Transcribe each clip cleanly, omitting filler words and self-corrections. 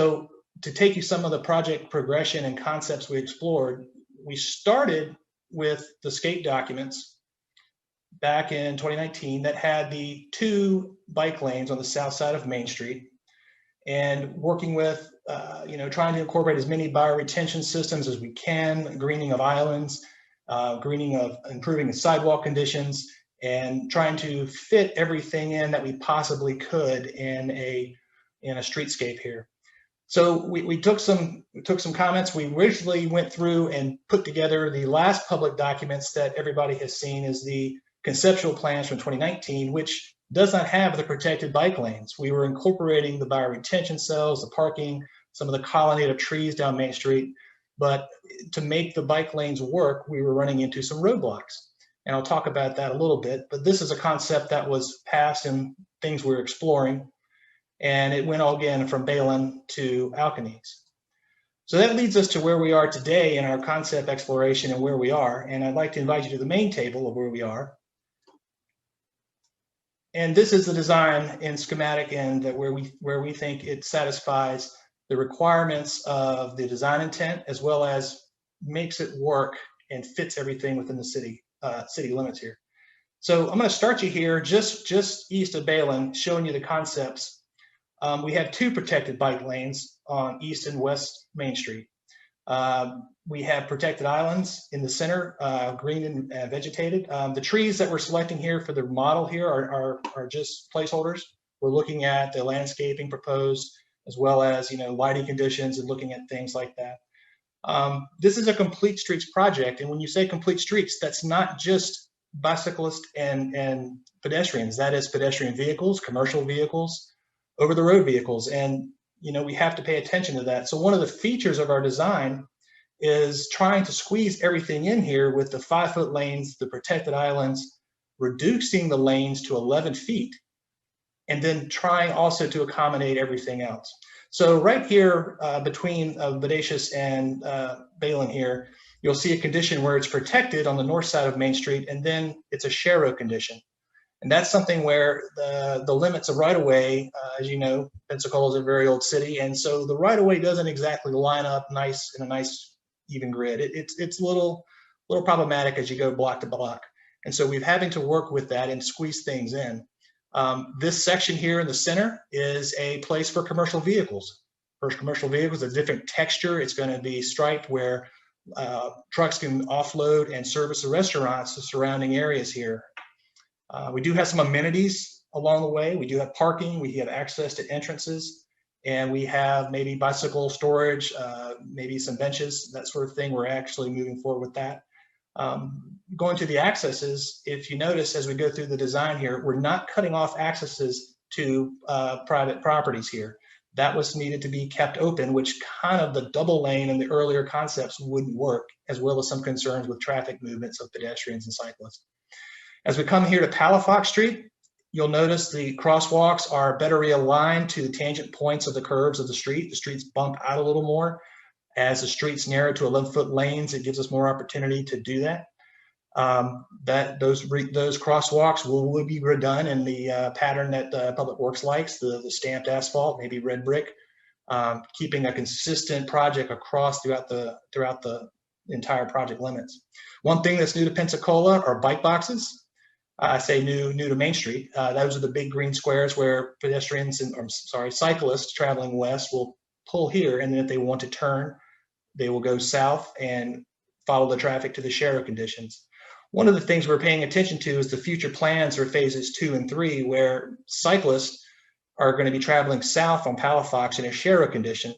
So to take you some of the project progression and concepts we explored, we started with the SCAPE documents back in 2019 that had the 2 bike lanes on the south side of Main Street, and working with, trying to incorporate as many bioretention systems as we can, greening of islands, greening of improving the sidewalk conditions, and trying to fit everything in that we possibly could in a streetscape here. So we took some comments. We originally went through and put together the last public documents that everybody has seen is the conceptual plans from 2019, which does not have the protected bike lanes. We were incorporating the bioretention cells, the parking, some of the colonnade of trees down Main Street, but to make the bike lanes work, we were running into some roadblocks. And I'll talk about that a little bit, but this is a concept that was passed and things we're exploring. And it went all again from Balin to Alkanese. So that leads us to where we are today in our concept exploration and where we are. And I'd like to invite you to the main table of where we are. And this is the design in schematic and where we think it satisfies the requirements of the design intent, as well as makes it work and fits everything within the city limits here. So I'm going to start you here just east of Balin, showing you the concepts. We have 2 protected bike lanes on East and West Main Street. We have protected islands in the center, green and vegetated. The trees that we're selecting here for the model here are just placeholders. We're looking at the landscaping proposed, as well as lighting conditions and looking at things like that. This is a complete streets project, and when you say complete streets, that's not just bicyclists and pedestrians. That is pedestrian vehicles, commercial vehicles, over-the-road vehicles, and we have to pay attention to that. So one of the features of our design is trying to squeeze everything in here with the 5-foot lanes, the protected islands, reducing the lanes to 11 feet, and then trying also to accommodate everything else. So right here between Bodacious and Balin here, you'll see a condition where it's protected on the north side of Main Street, and then it's a share road condition. And that's something where the limits of right-of-way, as you know, Pensacola is a very old city, and so the right-of-way doesn't exactly line up nice in a nice even grid. It's a little problematic as you go block to block, and so we're having to work with that and squeeze things in. This section here in the center is a place for commercial vehicles. For commercial vehicles, a different texture. It's going to be striped where trucks can offload and service the restaurants, the surrounding areas here. We do have some amenities along the way. We do have parking, we have access to entrances, and we have maybe bicycle storage, maybe some benches, that sort of thing. We're actually moving forward with that. Going to the accesses, if you notice as we go through the design here, we're not cutting off accesses to private properties here. That was needed to be kept open, which kind of the double lane in the earlier concepts wouldn't work, as well as some concerns with traffic movements of pedestrians and cyclists. As we come here to Palafox Street, you'll notice the crosswalks are better realigned to the tangent points of the curves of the street. The streets bump out a little more. As the streets narrow to 11-foot lanes, it gives us more opportunity to do that. Those crosswalks will be redone in the pattern that Public Works likes, the stamped asphalt, maybe red brick, keeping a consistent project across throughout the entire project limits. One thing that's new to Pensacola are bike boxes. I say new to Main Street. Those are the big green squares where pedestrians cyclists traveling west will pull here, and then if they want to turn, they will go south and follow the traffic to the share conditions. One of the things we're paying attention to is the future plans for phases 2 and 3, where cyclists are going to be traveling south on Palafox in a share condition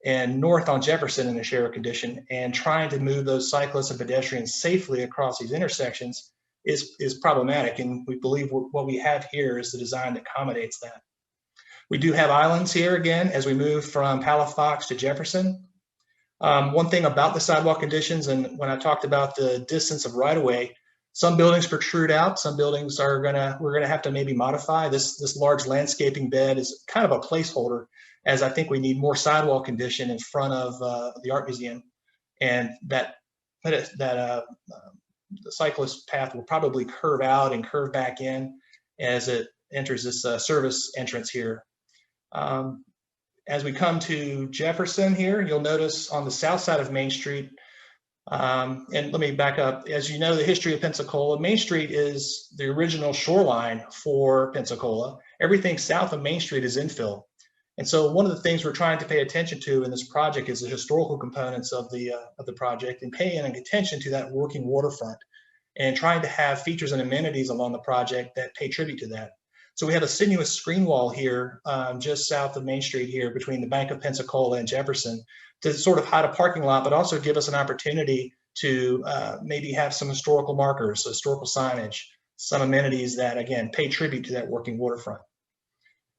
and north on Jefferson in a share condition, and trying to move those cyclists and pedestrians safely across these intersections is problematic, and we believe what we have here is the design that accommodates that. We do have islands here again as we move from Palafox to Jefferson. One thing about the sidewalk conditions, and when I talked about the distance of right-of-way, some buildings protrude out, some buildings we're gonna have to maybe modify. This large landscaping bed is kind of a placeholder, as I think we need more sidewalk condition in front of the art museum, and the cyclist path will probably curve out and curve back in as it enters this service entrance here. As we come to Jefferson here, you'll notice on the south side of Main Street, and let me back up. As you know, the history of Pensacola, Main Street is the original shoreline for Pensacola. Everything south of Main Street is infill. And so one of the things we're trying to pay attention to in this project is the historical components of the project, and paying attention to that working waterfront and trying to have features and amenities along the project that pay tribute to that. So we have a sinuous screen wall here just south of Main Street here between the Bank of Pensacola and Jefferson to sort of hide a parking lot, but also give us an opportunity to maybe have some historical markers, historical signage, some amenities that, again, pay tribute to that working waterfront.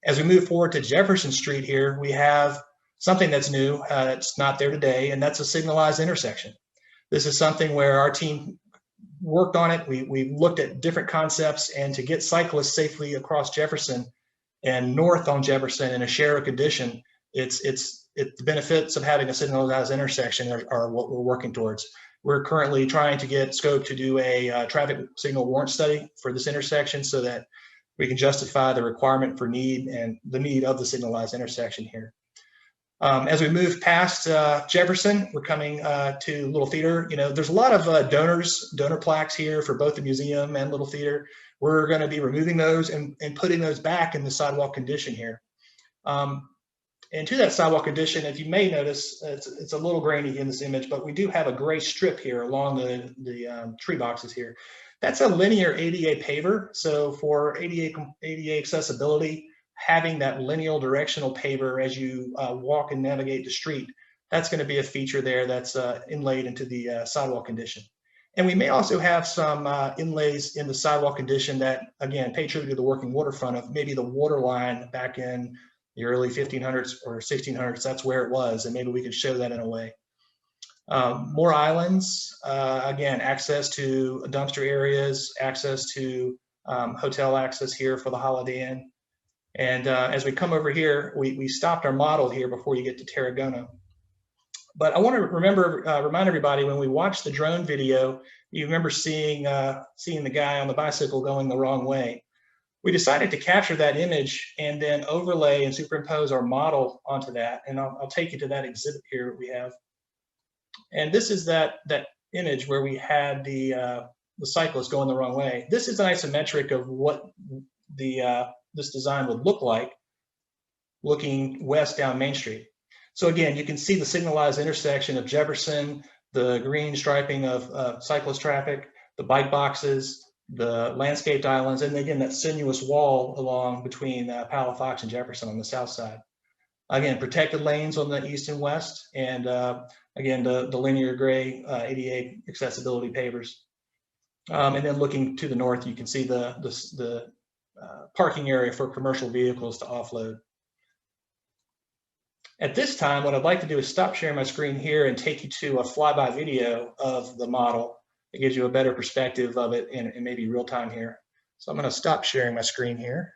As we move forward to Jefferson Street here, we have something that's new, it's not there today, and that's a signalized intersection. This is something where our team worked on it. We looked at different concepts, and to get cyclists safely across Jefferson and north on Jefferson in a share condition, the benefits of having a signalized intersection are what we're working towards. We're currently trying to get scope to do a traffic signal warrant study for this intersection so that we can justify the requirement for need and the need of the signalized intersection here. As we move past Jefferson, we're coming to Little Theater. You know, there's a lot of donor plaques here for both the museum and Little Theater. We're going to be removing those and putting those back in the sidewalk condition here. And to that sidewalk condition, if you may notice, it's a little grainy in this image, but we do have a gray strip here along the tree boxes here. That's a linear ADA paver. So for ADA accessibility, having that lineal directional paver as you walk and navigate the street, that's going to be a feature there that's inlaid into the sidewalk condition. And we may also have some inlays in the sidewalk condition that, again, pay tribute to the working waterfront of maybe the water line back in the early 1500s or 1600s. That's where it was, and maybe we could show that in a way. More islands, again, access to dumpster areas, access to hotel access here for the Holiday Inn. And as we come over here, we stopped our model here before you get to Tarragona. But I want to remind everybody, when we watched the drone video, you remember seeing the guy on the bicycle going the wrong way. We decided to capture that image and then overlay and superimpose our model onto that. And I'll take you to that exhibit here we have. And this is that image where we had the cyclist going the wrong way. This is an isometric of what this design would look like looking west down Main Street. So again, you can see the signalized intersection of Jefferson, the green striping of cyclist traffic, the bike boxes, the landscaped islands, and again, that sinuous wall along between Palafox and Jefferson on the south side. Again, protected lanes on the east and west, and again, the linear gray ADA accessibility pavers. And then looking to the north, you can see the parking area for commercial vehicles to offload. At this time, what I'd like to do is stop sharing my screen here and take you to a flyby video of the model. It gives you a better perspective of it in maybe real time here. So I'm going to stop sharing my screen here.